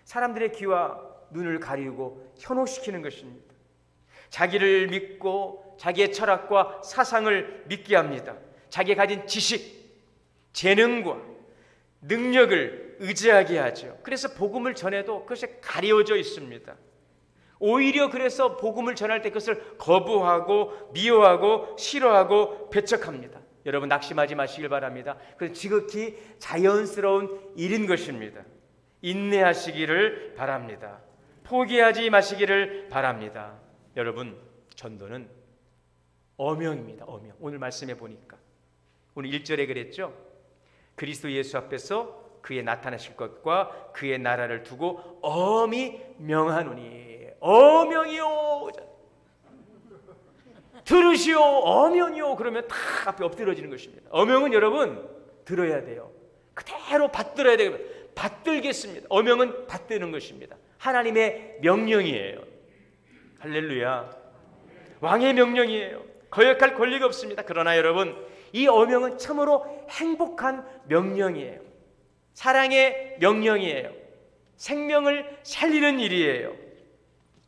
사람들의 귀와 눈을 가리우고 현혹시키는 것입니다. 자기를 믿고 자기의 철학과 사상을 믿게 합니다. 자기가 가진 지식, 재능과 능력을 의지하게 하죠. 그래서 복음을 전해도 그것이 가려져 있습니다. 오히려 그래서 복음을 전할 때 그것을 거부하고 미워하고 싫어하고 배척합니다. 여러분, 낙심하지 마시길 바랍니다. 그래서 지극히 자연스러운 일인 것입니다. 인내하시기를 바랍니다. 포기하지 마시기를 바랍니다. 여러분, 전도는 어명입니다. 어명. 오늘 말씀해 보니까 오늘 1절에 그랬죠. 그리스도 예수 앞에서 그의 나타나실 것과 그의 나라를 두고 엄히 명하노니. 어명이요, 들으시오. 어명이요. 그러면 다 앞에 엎드려지는 것입니다. 어명은 여러분 들어야 돼요. 그대로 받들어야 돼요. 받들겠습니다. 어명은 받드는 것입니다. 하나님의 명령이에요. 할렐루야. 왕의 명령이에요. 거역할 권리가 없습니다. 그러나 여러분, 이 어명은 참으로 행복한 명령이에요. 사랑의 명령이에요. 생명을 살리는 일이에요.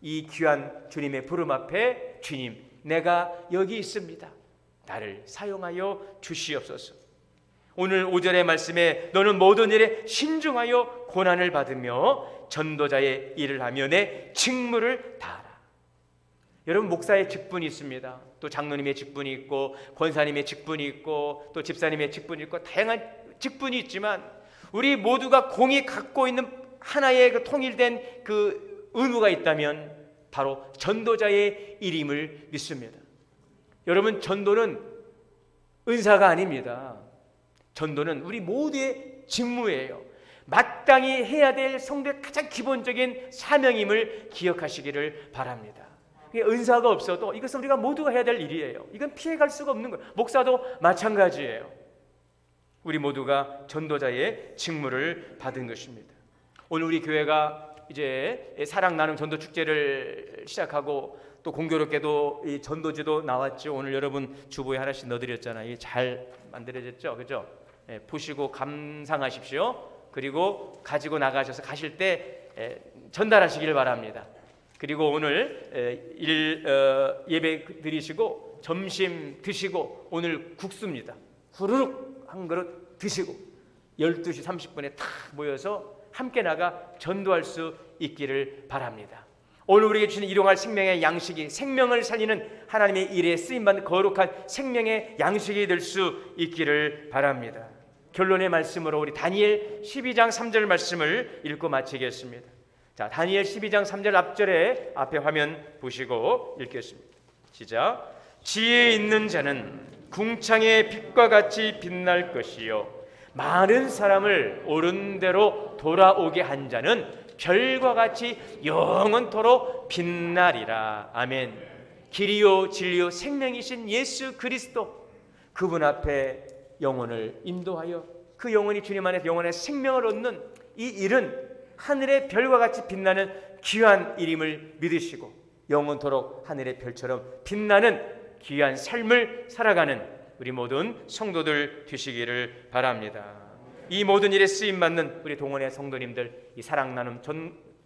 이 귀한 주님의 부름 앞에 주님, 내가 여기 있습니다. 나를 사용하여 주시옵소서. 오늘 5절의 말씀에 너는 모든 일에 신중하여 고난을 받으며 전도자의 일을 하며 내 직무를 다하라. 여러분, 목사의 직분이 있습니다. 또 장로님의 직분이 있고 권사님의 직분이 있고 또 집사님의 직분이 있고 다양한 직분이 있지만 우리 모두가 공이 갖고 있는 하나의 그 통일된 그 의무가 있다면 바로 전도자의 일임을 믿습니다. 여러분, 전도는 은사가 아닙니다. 전도는 우리 모두의 직무예요. 마땅히 해야 될 성도의 가장 기본적인 사명임을 기억하시기를 바랍니다. 은사가 없어도 이것은 우리가 모두가 해야 될 일이에요. 이건 피해갈 수가 없는 거예요. 목사도 마찬가지예요. 우리 모두가 전도자의 직무를 받은 것입니다. 오늘 우리 교회가 이제 사랑 나눔 전도 축제를 시작하고 또 공교롭게도 이 전도지도 나왔죠. 오늘 여러분 주보에 하나씩 넣어드렸잖아요. 이게 잘 만들어졌죠, 그죠? 보시고 감상하십시오. 그리고 가지고 나가셔서 가실 때 전달하시길 바랍니다. 그리고 오늘 예배 드리시고 점심 드시고 오늘 국수입니다. 후루룩 한 그릇 드시고 12시 30분에 탁 모여서 함께 나가 전도할 수 있기를 바랍니다. 오늘 우리에게 주신 일용할 생명의 양식이 생명을 살리는 하나님의 일에 쓰임받는 거룩한 생명의 양식이 될 수 있기를 바랍니다. 결론의 말씀으로 우리 다니엘 12장 3절 말씀을 읽고 마치겠습니다. 자, 다니엘 12장 3절 앞절에 앞에 화면 보시고 읽겠습니다. 시작. 지혜 있는 자는 궁창의 빛과 같이 빛날 것이요 많은 사람을 옳은 대로 돌아오게 한 자는 별과 같이 영원토록 빛나리라. 아멘. 길이요 진리요 생명이신 예수 그리스도, 그분 앞에 영혼을 인도하여 그 영혼이 주님 안에서 영혼의 생명을 얻는 이 일은 하늘의 별과 같이 빛나는 귀한 일임을 믿으시고 영원토록 하늘의 별처럼 빛나는 귀한 삶을 살아가는 우리 모든 성도들 되시기를 바랍니다. 이 모든 일에 쓰임받는 우리 동원의 성도님들, 이 사랑 나눔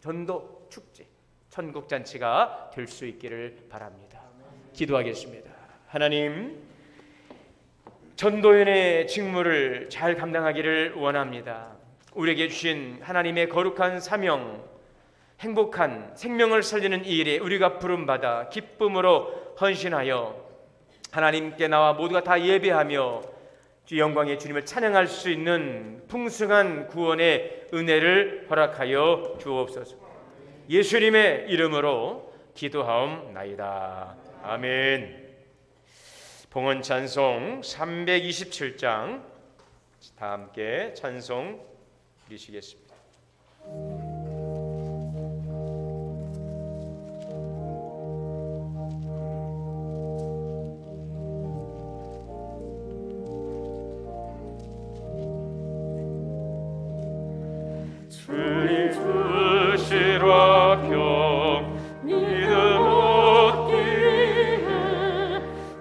전도 축제 천국잔치가 될 수 있기를 바랍니다. 기도하겠습니다. 하나님, 전도연의 직무를 잘 감당하기를 원합니다. 우리에게 주신 하나님의 거룩한 사명, 행복한 생명을 살리는 이 일에 우리가 부름받아 기쁨으로 헌신하여 하나님께 나와 모두가 다 예배하며 주 영광의 주님을 찬양할 수 있는 풍성한 구원의 은혜를 허락하여 주옵소서. 예수님의 이름으로 기도하옵나이다. 아멘. 봉헌 찬송 327장 다 함께 찬송 드리시겠습니다. 주의 주시라 평 믿음 얻기에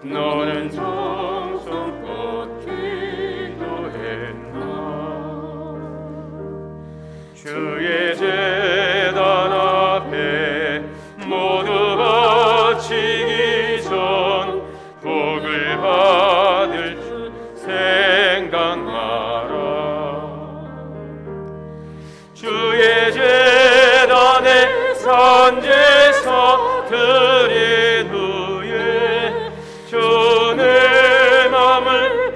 너는 정성껏 기도했나. 주의 제단 앞에 모두 바치기 전 복을 받을 줄 생각하라. 주의 제단에 선제서 드린 후에 주의 맘을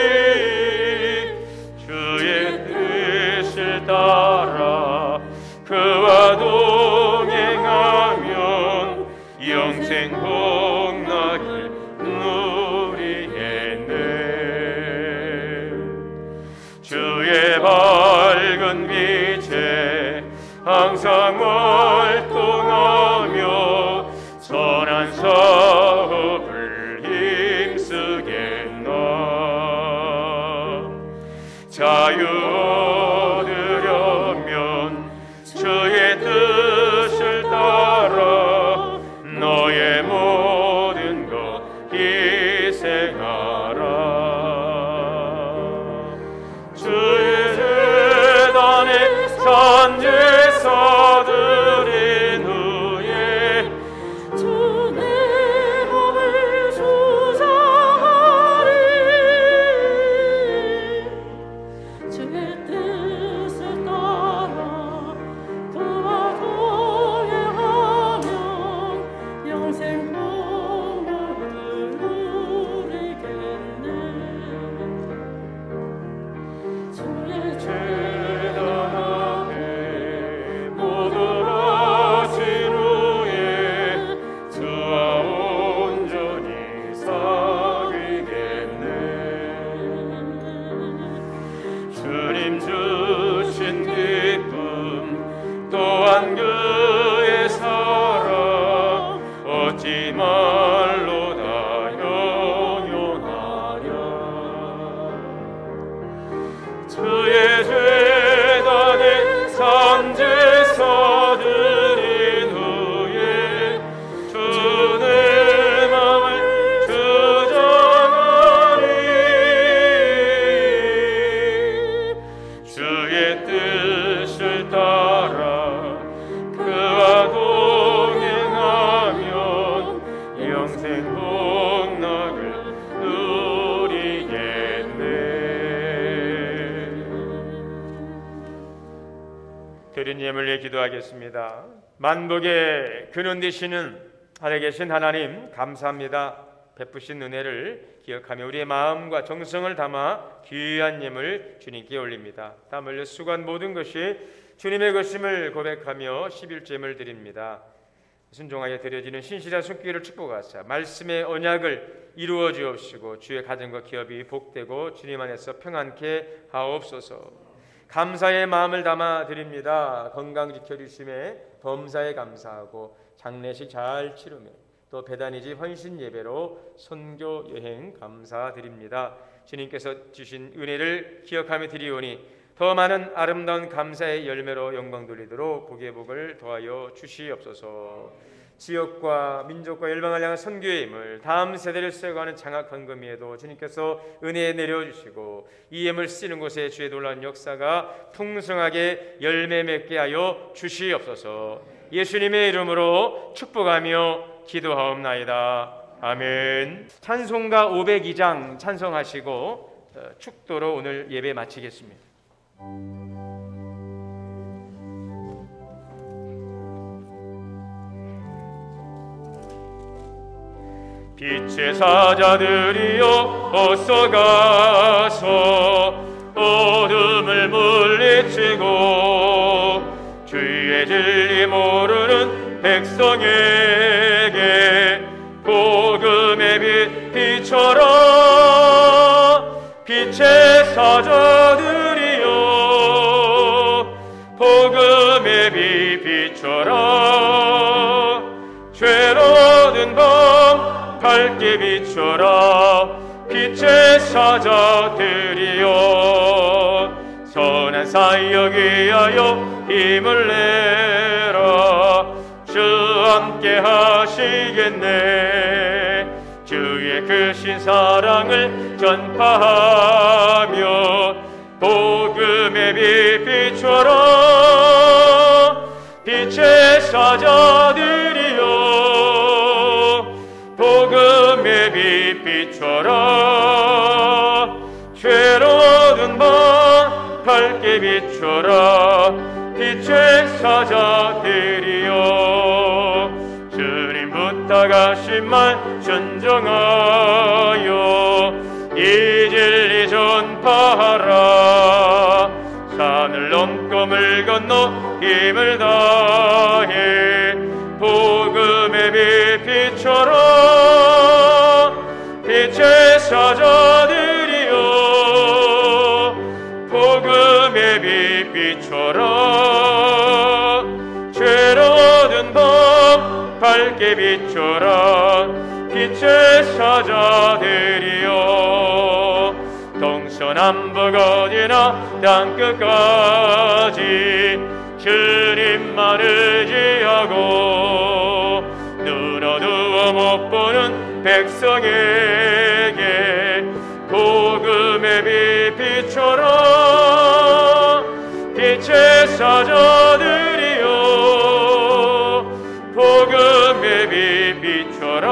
주장하니 주의 뜻을 따라 그와 동행하면 영생 복락을 누리겠네. 주의 밝은 빛에 항상 활동하며 선한 사업을 힘쓰겠나. 자유 얻으려면 주의 뜻을 따라 너의 모든 것 희생하라. 주의 제단에 선제서 드린 후에 주 내 몸을 주장하리. 주의 뜻을 따라 그와 동행하면 영생 복락을 누리겠네. 주의 제단 앞에 모두 바친 후에 주와 온전히 사귀겠네. 주님 주신 기쁨 또한 그의 사랑 어찌 말로 다 형용하랴. 주의 제단에 선제서 드린 후에 주의 맘을 주장하니 주의 뜻을 따라 그와 동행하면 영생 복락을 누리겠네. 드린 예물에 기도하겠습니다. 만복의 근원 되시는 하늘에 계신 하나님, 감사합니다. 베푸신 은혜를 기억하며 우리의 마음과 정성을 담아 귀한 예물 주님께 올립니다. 땀 흘려 수고한 모든 것이 주님의 것임을 고백하며 11제물 드립니다. 순종하게 드려지는 신실한 손길을 축복하사 말씀의 언약을 이루어 주옵시고 주의 가정과 기업이 복되고 주님 안에서 평안케 하옵소서. 감사의 마음을 담아 드립니다. 건강 지켜주심에 범사에 감사하고 장례식 잘 치르며 또 배단이지 헌신 예배로 선교 여행 감사드립니다. 주님께서 주신 은혜를 기억하며 드리오니 더 많은 아름다운 감사의 열매로 영광 돌리도록 복의 복을 더하여 주시옵소서. 지역과 민족과 열방을 향한 선교의 힘을 다음 세대를 세워가는 장학 헌금에도 주님께서 은혜 내려주시고 이 힘을 쓰는 곳에 주의 놀라운 역사가 풍성하게 열매 맺게 하여 주시옵소서. 예수님의 이름으로 축복하며 기도하옵나이다. 아멘. 찬송가 502장 찬송하시고 축도로 오늘 예배 마치겠습니다. 빛의 사자들이여 어서 가서 어둠을 물리치고 주의 진리 모르는 백성에게 복음의 빛 비춰라. 빛의 사자들이여 복음의 빛 비춰라. 죄로 든 밤 밝게 비춰라. 빛의 사자들이여 선한 사역 위하여 힘을 내라. 주 함께 하시겠네. 주의 크신 사랑을 전파하며 복음의 빛 비춰라. 빛의 사자들이여 복음의 빛 비춰라. 죄로 든 밤 밝게 비춰라. 빛의 사자들이여 주님 부탁하신 말 순종하여 이 진리 전파하라. 산을 넘고 물 건너 힘을 다해 복음의 빛 비춰라. 빛의 사자들이여 복음의 빛 비춰라. 죄로 든 밤 밝게 비춰라. 빛의 사자들이여 동서남북 어디나 땅끝까지 주님만 의지하고 눈 어두워 못 보는 백성에게 복음의 빛 비춰라. 빛의 사자들이여 복음의 빛 비춰라.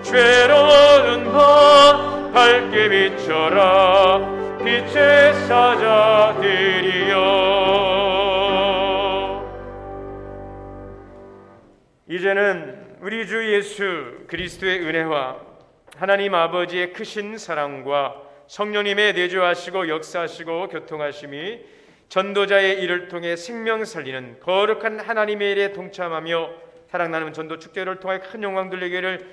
죄로 든 밤 밝게 비춰라. 빛의 사자들이여 이제는 우리 주 예수 그리스도의 은혜와 하나님 아버지의 크신 사랑과 성령님의 내주하시고 역사하시고 교통하심이 전도자의 일을 통해 생명 살리는 거룩한 하나님의 일에 동참하며 사랑 나누는 전도 축제를 통해 큰 영광 돌리기를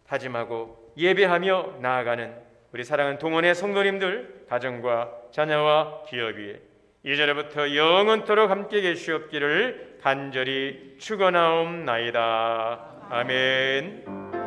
다짐하고 예배하며 나아가는 우리 사랑하는 동원의 성도님들 가정과 자녀와 기업이 이제부터 영원토록 함께 계시옵기를 간절히 축원하옵나이다. 아멘.